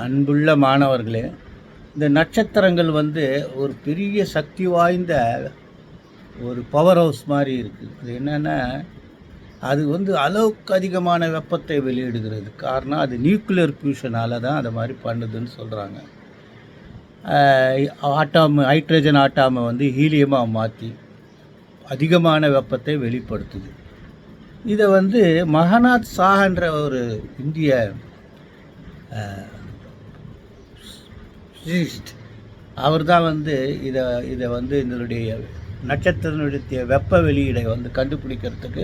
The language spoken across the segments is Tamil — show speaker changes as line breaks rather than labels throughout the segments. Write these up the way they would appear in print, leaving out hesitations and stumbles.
அன்புள்ள மாணவர்களே, இந்த நட்சத்திரங்கள் ஒரு பெரிய சக்தி வாய்ந்த ஒரு பவர் ஹவுஸ் மாதிரி இருக்குது. அது என்னென்னா, அது அளவுக்கு அதிகமான வெப்பத்தை வெளியிடுகிறது. காரணம் அது நியூக்ளியர் ஃபியூஷனால் தான் அதை மாதிரி பண்ணுதுன்னு சொல்கிறாங்க. ஹைட்ரஜன் ஆட்டாமை ஹீலியமாக மாற்றி அதிகமான வெப்பத்தை வெளிப்படுத்துது. இதை மகநாத் சாஹன்ற ஒரு இந்திய ஃபிசிசிஸ்ட் அவர் தான் இதை இதனுடைய நட்சத்திரனுடைய வெப்ப வெளியீடை கண்டுபிடிக்கிறதுக்கு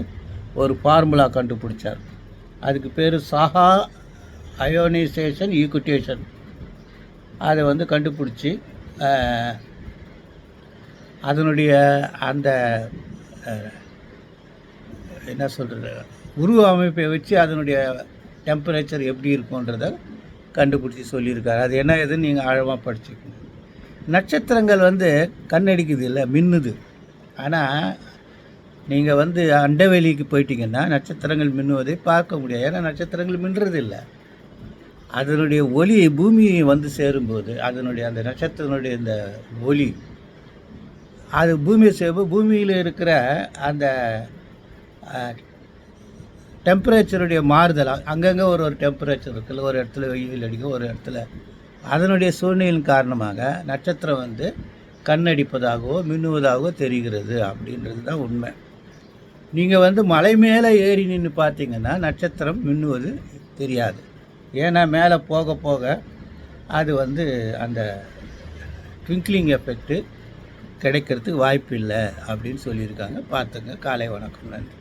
ஒரு ஃபார்முலா கண்டுபிடிச்சார். அதுக்கு பேர் சாஹா அயோனைசேஷன் ஈக்குட்டேஷன். அதை கண்டுபிடிச்சி அதனுடைய அந்த என்ன சொல்கிறது உருவ அமைப்பை வச்சு அதனுடைய டெம்பரேச்சர் எப்படி இருக்குன்றதை கண்டுபிடிச்சி சொல்லியிருக்காரு. அது என்ன எதுன்னு நீங்கள் ஆழமாக படிச்சுக்கணும். நட்சத்திரங்கள் கண்ணடிக்குது இல்லை, மின்னுது. ஆனால் நீங்கள் அண்டவெளிக்கு போயிட்டீங்கன்னா நட்சத்திரங்கள் மின்னுவதை பார்க்க முடியாது. ஏன்னா நட்சத்திரங்கள் மின்னுறது இல்லை. அதனுடைய ஒளி பூமியை சேரும்போது அதனுடைய அந்த நட்சத்திரனுடைய இந்த ஒளி அது பூமியை சேரும். பூமியில் இருக்கிற அந்த டெம்பரேச்சருடைய மாறுதல் அங்கங்கே ஒரு டெம்பரேச்சர் இருக்குல்ல, ஒரு இடத்துல வெயில் அடிக்கும், ஒரு இடத்துல அதனுடைய சூழ்நிலையின் காரணமாக நட்சத்திரம் கண்ணடிப்பதாகவோ மின்னுவதாகவோ தெரிகிறது அப்படின்றது தான் உண்மை. நீங்கள் மலை மேலே ஏறி நின்று பார்த்தீங்கன்னா நட்சத்திரம் மின்னுவது தெரியாது. ஏன்னா மேலே போக போக அது அந்த ட்விங்க்லிங் எஃபெக்ட்டு கிடைக்கிறதுக்கு வாய்ப்பு இல்லை அப்படின்னு சொல்லியிருக்காங்க. பார்த்துங்க. காலை வணக்கம், நன்றி.